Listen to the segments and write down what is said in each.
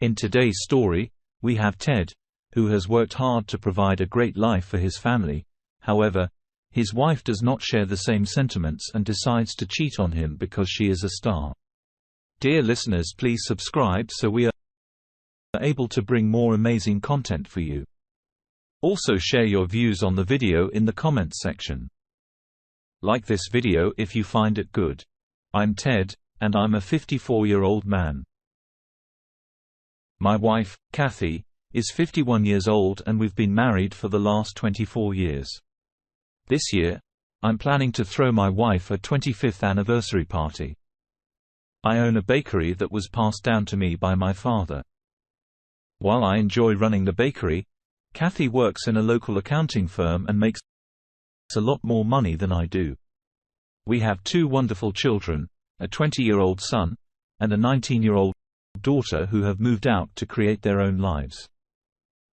In today's story, we have Ted, who has worked hard to provide a great life for his family. However, his wife does not share the same sentiments and decides to cheat on him because she is a star. Dear listeners, please subscribe so we are able to bring more amazing content for you. Also share your views on the video in the comments section. Like this video if you find it good. I'm Ted, and I'm a 54-year-old man. My wife, Kathy, is 51 years old and we've been married for the last 24 years. This year, I'm planning to throw my wife a 25th anniversary party. I own a bakery that was passed down to me by my father. While I enjoy running the bakery, Kathy works in a local accounting firm and makes a lot more money than I do. We have two wonderful children, a 20-year-old son, and a 19-year-old daughter who have moved out to create their own lives.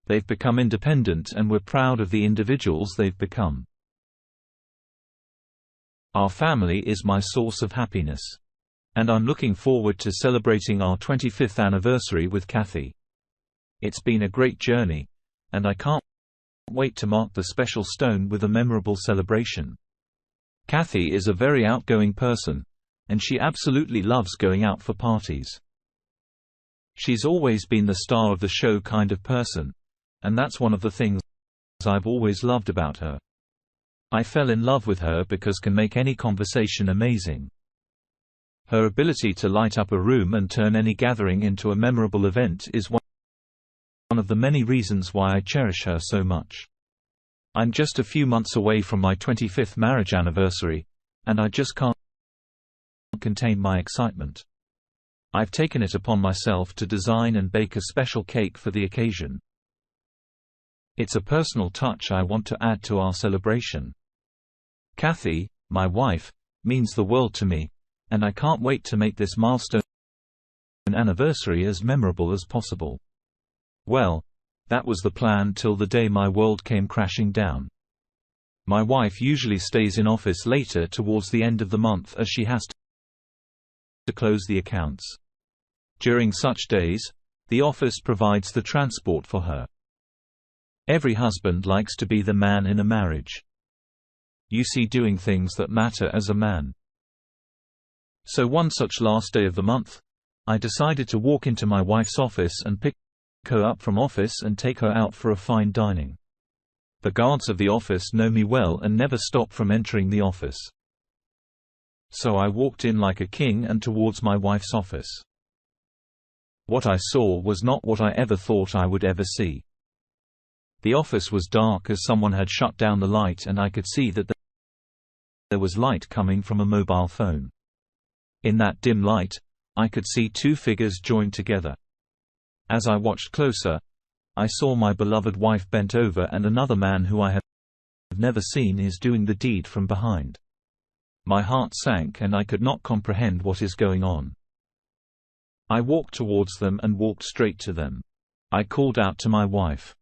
They've become independent and we're proud of the individuals they've become. Our family is my source of happiness. And I'm looking forward to celebrating our 25th anniversary with Kathy. It's been a great journey, and I can't wait to mark the special stone with a memorable celebration. Kathy is a very outgoing person, and she absolutely loves going out for parties. She's always been the star of the show kind of person, and that's one of the things I've always loved about her. I fell in love with her because can make any conversation amazing. Her ability to light up a room and turn any gathering into a memorable event is one of the many reasons why I cherish her so much. I'm just a few months away from my 25th marriage anniversary, and I just can't contain my excitement. I've taken it upon myself to design and bake a special cake for the occasion. It's a personal touch I want to add to our celebration. Kathy, my wife, means the world to me, and I can't wait to make this milestone anniversary as memorable as possible. Well, that was the plan till the day my world came crashing down. My wife usually stays in office later towards the end of the month as she has to close the accounts. During such days, the office provides the transport for her. Every husband likes to be the man in a marriage. You see, doing things that matter as a man. So one such last day of the month, I decided to walk into my wife's office and pick her up from office and take her out for a fine dining. The guards of the office know me well and never stop from entering the office. So I walked in like a king and towards my wife's office. What I saw was not what I ever thought I would ever see. The office was dark as someone had shut down the light, and I could see that there was light coming from a mobile phone. In that dim light, I could see two figures joined together. As I watched closer, I saw my beloved wife bent over and another man who I have never seen is doing the deed from behind. My heart sank and I could not comprehend what is going on. I walked towards them and walked straight to them. I called out to my wife.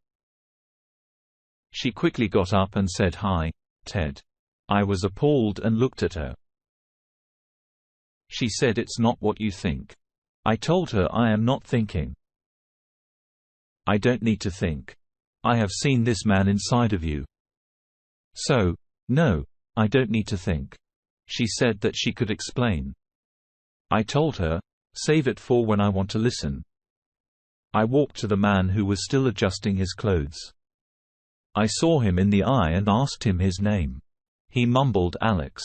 She quickly got up and said, "Hi, Ted." I was appalled and looked at her. She said, "It's not what you think." I told her I am not thinking. I don't need to think. I have seen this man inside of you. So, no, I don't need to think. She said that she could explain. I told her, save it for when I want to listen. I walked to the man who was still adjusting his clothes. I saw him in the eye and asked him his name. He mumbled, "Alex."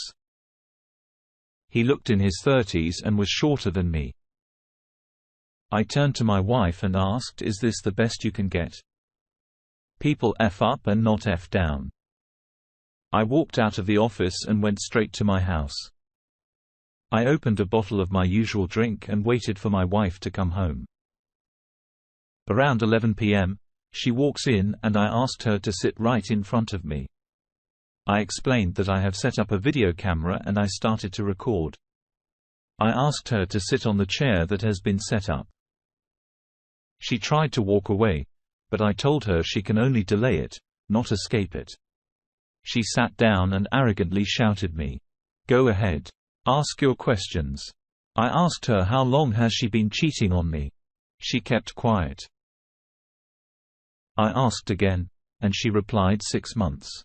He looked in his 30s and was shorter than me. I turned to my wife and asked, "Is this the best you can get? People F up and not F down." I walked out of the office and went straight to my house. I opened a bottle of my usual drink and waited for my wife to come home. Around 11 p.m., she walks in and I asked her to sit right in front of me. I explained that I have set up a video camera and I started to record. I asked her to sit on the chair that has been set up. She tried to walk away, but I told her she can only delay it, not escape it. She sat down and arrogantly shouted me, "Go ahead. Ask your questions." I asked her how long has she been cheating on me. She kept quiet. I asked again, and she replied 6 months.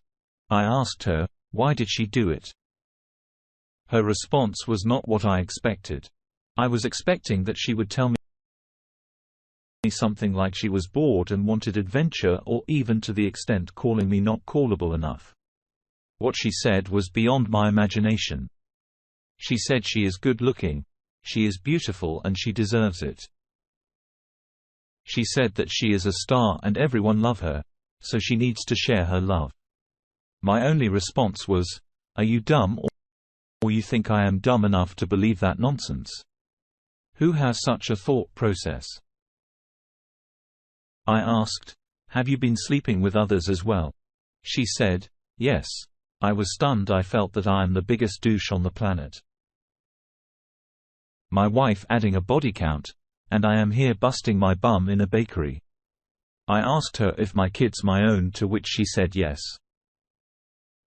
I asked her, why did she do it? Her response was not what I expected. I was expecting that she would tell me something like she was bored and wanted adventure, or even to the extent calling me not callable enough. What she said was beyond my imagination. She said she is good-looking, she is beautiful and she deserves it. She said that she is a star and everyone love her, so she needs to share her love. My only response was, are you dumb, or you think I am dumb enough to believe that nonsense? Who has such a thought process? I asked, have you been sleeping with others as well? She said, yes. I was stunned. I felt that I am the biggest douche on the planet. My wife adding a body count, and I am here busting my bum in a bakery. I asked her if my kids my own, to which she said yes.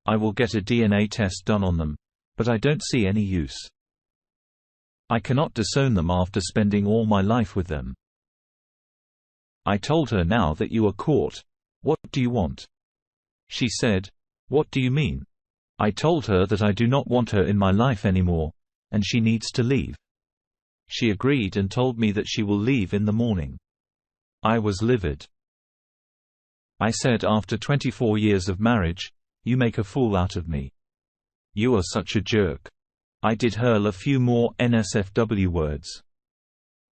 I will get a DNA test done on them, but I don't see any use. I cannot disown them after spending all my life with them. I told her, now that you are caught, what do you want? She said, what do you mean? I told her that I do not want her in my life anymore, and she needs to leave. She agreed and told me that she will leave in the morning. I was livid. I said, after 24 years of marriage, you make a fool out of me. You are such a jerk. I did hurl a few more NSFW words.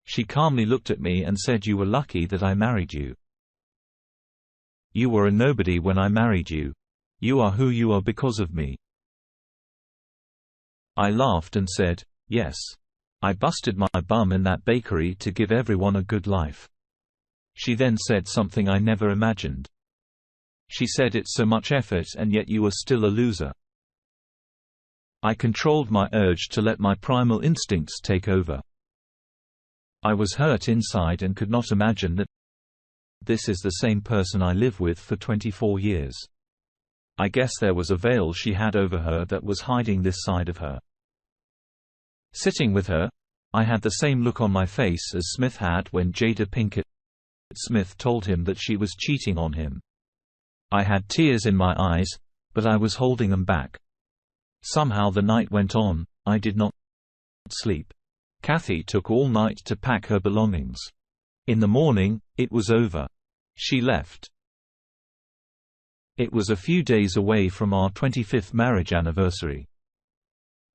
She calmly looked at me and said, you were lucky that I married you. You were a nobody when I married you. You are who you are because of me. I laughed and said, yes. I busted my bum in that bakery to give everyone a good life. She then said something I never imagined. She said, it's so much effort and yet you are still a loser. I controlled my urge to let my primal instincts take over. I was hurt inside and could not imagine that this is the same person I live with for 24 years. I guess there was a veil she had over her that was hiding this side of her. Sitting with her, I had the same look on my face as Smith had when Jada Pinkett Smith told him that she was cheating on him. I had tears in my eyes, but I was holding them back. Somehow the night went on, I did not sleep. Kathy took all night to pack her belongings. In the morning, it was over. She left. It was a few days away from our 25th marriage anniversary.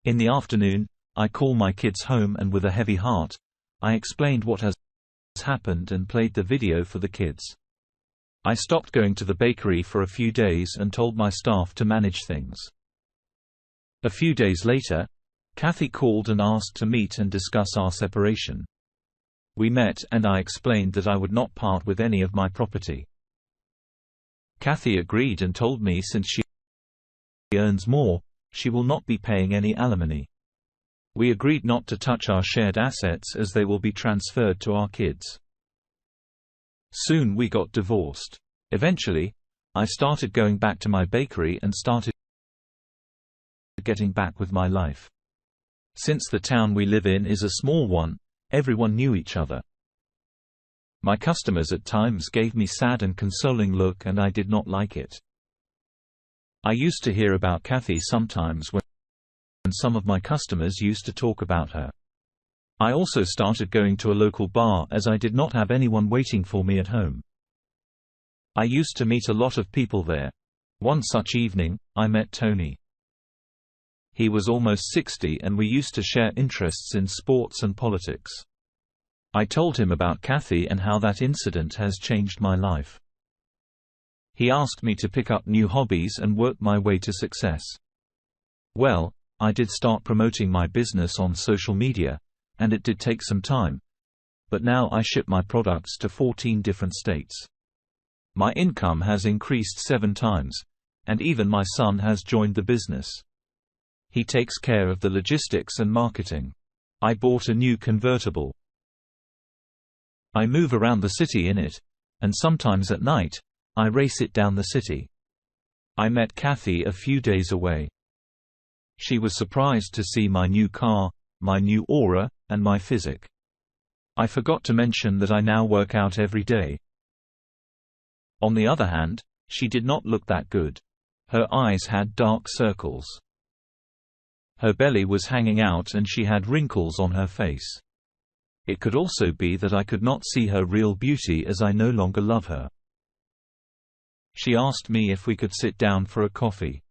In the afternoon, I called my kids home and with a heavy heart, I explained what has happened and played the video for the kids. I stopped going to the bakery for a few days and told my staff to manage things. A few days later, Kathy called and asked to meet and discuss our separation. We met and I explained that I would not part with any of my property. Kathy agreed and told me since she earns more, she will not be paying any alimony. We agreed not to touch our shared assets as they will be transferred to our kids. Soon we got divorced. Eventually, I started going back to my bakery and started getting back with my life. Since the town we live in is a small one, everyone knew each other. My customers at times gave me sad and consoling look and I did not like it. I used to hear about Kathy sometimes when some of my customers used to talk about her. I also started going to a local bar as I did not have anyone waiting for me at home. I used to meet a lot of people there. One such evening, I met Tony. He was almost 60 and we used to share interests in sports and politics. I told him about Kathy and how that incident has changed my life. He asked me to pick up new hobbies and work my way to success. Well, I did start promoting my business on social media, and it did take some time. But now I ship my products to 14 different states. My income has increased 7 times, and even my son has joined the business. He takes care of the logistics and marketing. I bought a new convertible. I move around the city in it, and sometimes at night, I race it down the city. I met Kathy a few days away. She was surprised to see my new car, my new aura, and my physique. I forgot to mention that I now work out every day. On the other hand, she did not look that good. Her eyes had dark circles. Her belly was hanging out and she had wrinkles on her face. It could also be that I could not see her real beauty as I no longer love her. She asked me if we could sit down for a coffee.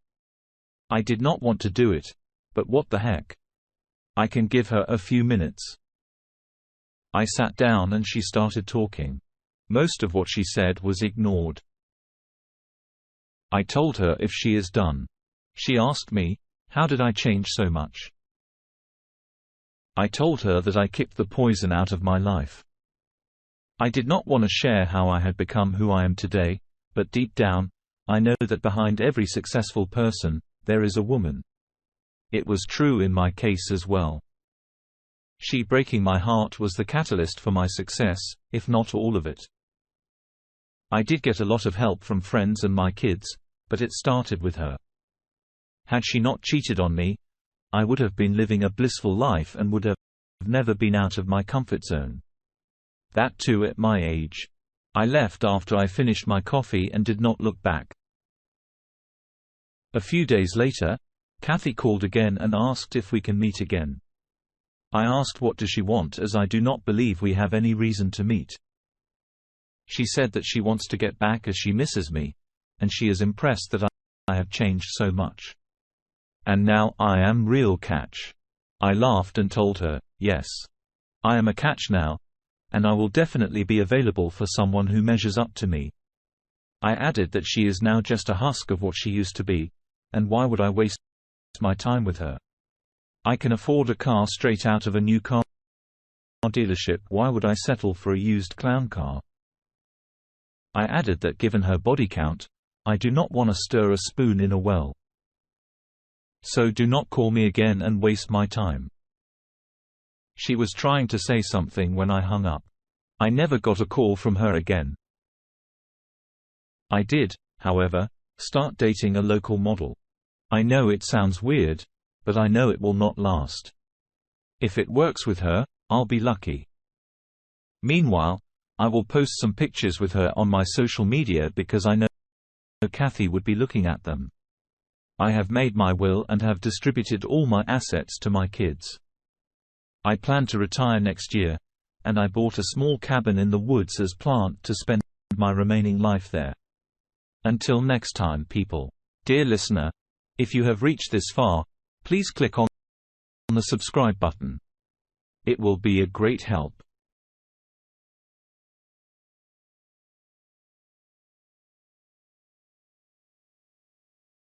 I did not want to do it, but what the heck? I can give her a few minutes. I sat down and she started talking. Most of what she said was ignored. I told her if she is done. She asked me, how did I change so much? I told her that I kicked the poison out of my life. I did not want to share how I had become who I am today, but deep down, I know that behind every successful person, there is a woman. It was true in my case as well. She breaking my heart was the catalyst for my success, if not all of it. I did get a lot of help from friends and my kids, but it started with her. Had she not cheated on me, I would have been living a blissful life and would have never been out of my comfort zone. That too at my age. I left after I finished my coffee and did not look back. A few days later, Kathy called again and asked if we can meet again. I asked what does she want, as I do not believe we have any reason to meet. She said that she wants to get back as she misses me, and she is impressed that I have changed so much. And now I am real catch. I laughed and told her, yes. I am a catch now, and I will definitely be available for someone who measures up to me. I added that she is now just a husk of what she used to be, and why would I waste my time with her? I can afford a car straight out of a new car dealership, why would I settle for a used clown car? I added that given her body count, I do not want to stir a spoon in a well. So do not call me again and waste my time. She was trying to say something when I hung up. I never got a call from her again. I did, however, start dating a local model. I know it sounds weird, but I know it will not last. If it works with her, I'll be lucky. Meanwhile, I will post some pictures with her on my social media because I know Kathy would be looking at them. I have made my will and have distributed all my assets to my kids. I plan to retire next year, and I bought a small cabin in the woods as plant to spend my remaining life there. Until next time, people. Dear listener, if you have reached this far, please click on the subscribe button. It will be a great help.